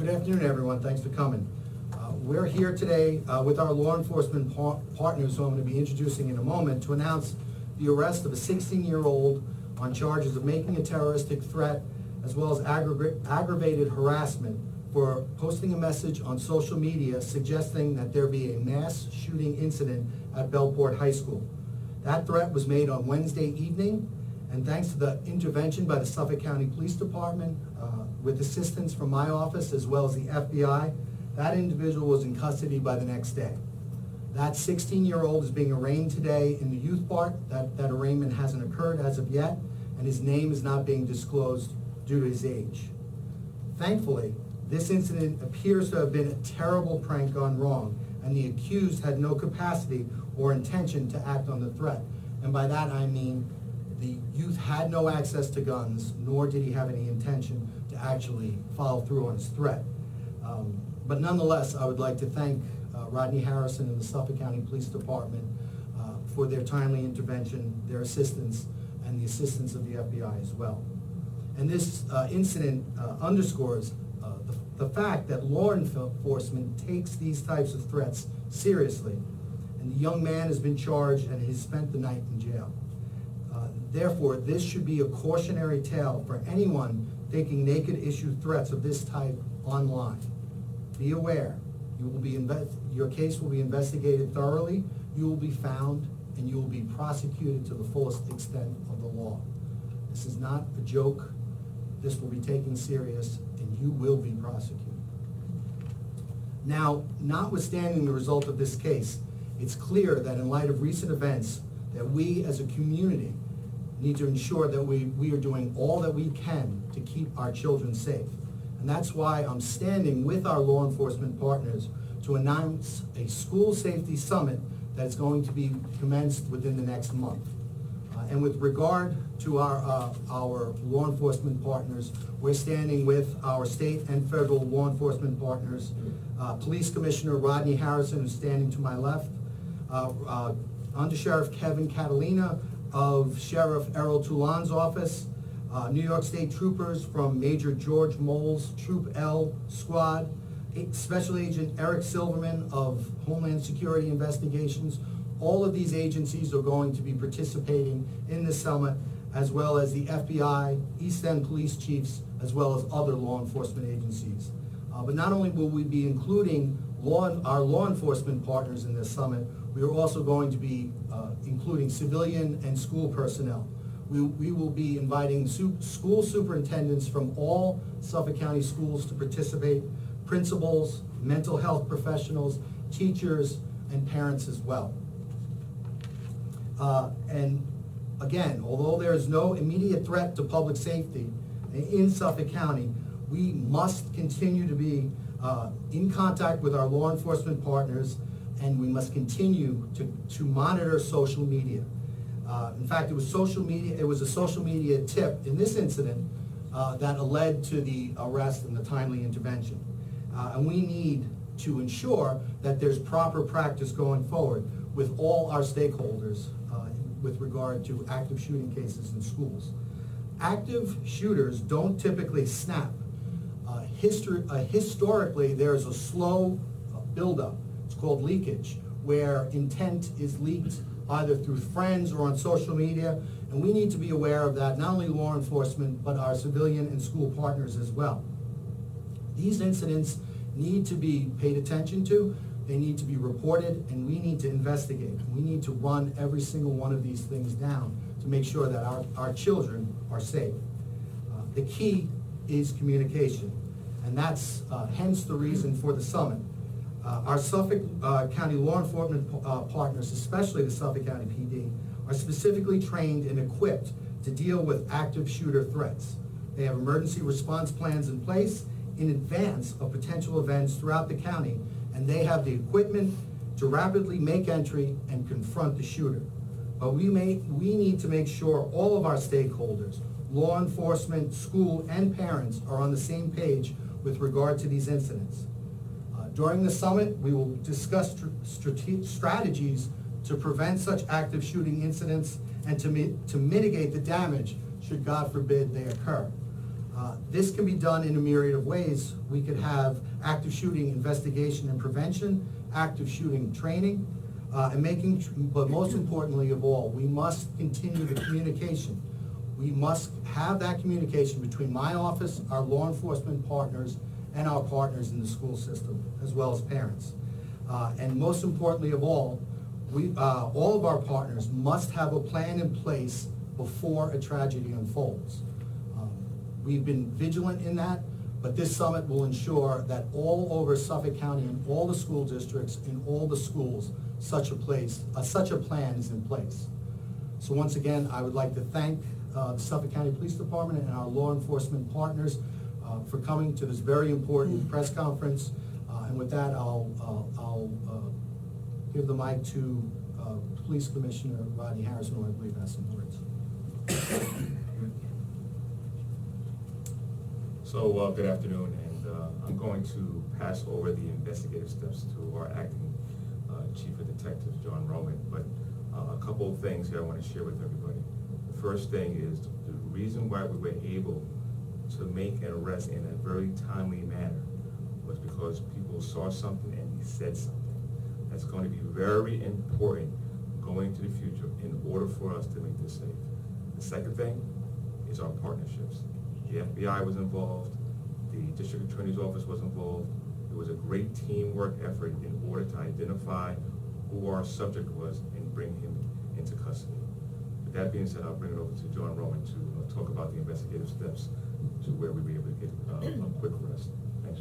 Good afternoon, everyone. Thanks for coming. We're here today with our law enforcement partners, who I'm going to be introducing in a moment, to announce the arrest of a 16-year-old on charges of making a terroristic threat, as well as aggravated harassment for posting a message on social media suggesting that there be a mass shooting incident at Bellport High School. That threat was made on Wednesday evening, and thanks to the intervention by the Suffolk County Police Department, with assistance from my office as well as the FBI, that individual was in custody by the next day. That 16-year-old is being arraigned today in the youth part. That arraignment hasn't occurred as of yet, and his name is not being disclosed due to his age. Thankfully, this incident appears to have been a terrible prank gone wrong, and the accused had no capacity or intention to act on the threat. And by that I mean the youth had no access to guns, nor did he have any intention to actually follow through on his threat. But nonetheless, I would like to thank Rodney Harrison and the Suffolk County Police Department for their timely intervention, their assistance, and the assistance of the FBI as well. And this incident underscores the fact that law enforcement takes these types of threats seriously, and the young man has been charged and has spent the night in jail. Therefore, this should be a cautionary tale for anyone thinking they could issue threats of this type online. Be aware. Your case will be investigated thoroughly, you will be found, and you will be prosecuted to the fullest extent of the law. This is not a joke. This will be taken serious, and you will be prosecuted. Now, notwithstanding the result of this case, it's clear that in light of recent events, that we as a community need to ensure that we are doing all that we can to keep our children safe. And that's why I'm standing with our law enforcement partners to announce a school safety summit that is going to be commenced within the next month. And with regard to our law enforcement partners, we're standing with our state and federal law enforcement partners, Police Commissioner Rodney Harrison, who's standing to my left, Under Sheriff Kevin Catalina of Sheriff Errol Toulon's office, New York State Troopers from Major George Moll's Troop L Squad, Special Agent Eric Silverman of Homeland Security Investigations. All of these agencies are going to be participating in this summit, as well as the FBI, East End Police Chiefs, as well as other law enforcement agencies. But not only will we be including our law enforcement partners in this summit, we are also going to be including civilian and school personnel. We will be inviting school superintendents from all Suffolk County schools to participate, principals, mental health professionals, teachers, and parents as well. And again, although there is no immediate threat to public safety in Suffolk County, we must continue to be in contact with our law enforcement partners, and we must continue to monitor social media. In fact, it was a social media tip in this incident that led to the arrest and the timely intervention. And we need to ensure that there's proper practice going forward with all our stakeholders with regard to active shooting cases in schools. Active shooters don't typically snap. Historically, there's a slow buildup. It's called leakage, where intent is leaked either through friends or on social media, and we need to be aware of that, not only law enforcement, but our civilian and school partners as well. These incidents need to be paid attention to, they need to be reported, and we need to investigate. We need to run every single one of these things down to make sure that our children are safe. The key is communication, and that's hence the reason for the summit. Our Suffolk County law enforcement partners, especially the Suffolk County PD, are specifically trained and equipped to deal with active shooter threats. They have emergency response plans in place in advance of potential events throughout the county, and they have the equipment to rapidly make entry and confront the shooter. But we need to make sure all of our stakeholders, law enforcement, school, and parents are on the same page with regard to these incidents. During the summit, we will discuss strategies to prevent such active shooting incidents and to mitigate the damage should, God forbid, they occur. This can be done in a myriad of ways. We could have active shooting investigation and prevention, active shooting training, but most importantly of all, we must continue the communication. We must have that communication between my office, our law enforcement partners, and our partners in the school system, as well as parents. And most importantly of all of our partners must have a plan in place before a tragedy unfolds. We've been vigilant in that, but this summit will ensure that all over Suffolk County and all the school districts in all the schools, such a plan is in place. So once again, I would like to thank the Suffolk County Police Department and our law enforcement partners for coming to this very important press conference. And with that, I'll give the mic to Police Commissioner Rodney Harrison, who I believe has some words. So good afternoon, and I'm going to pass over the investigative steps to our acting Chief of Detectives, John Raymond. But a couple of things here I want to share with everybody. The first thing is the reason why we were able to make an arrest in a very timely manner was because people saw something and he said something. That's going to be very important going to the future in order for us to make this safe. The second thing is our partnerships. The FBI was involved, the District Attorney's Office was involved. It was a great teamwork effort in order to identify who our subject was and bring him into custody. With that being said, I'll bring it over to John Raymond to talk about the investigative steps to where we'll be able to get a quick arrest. Thanks.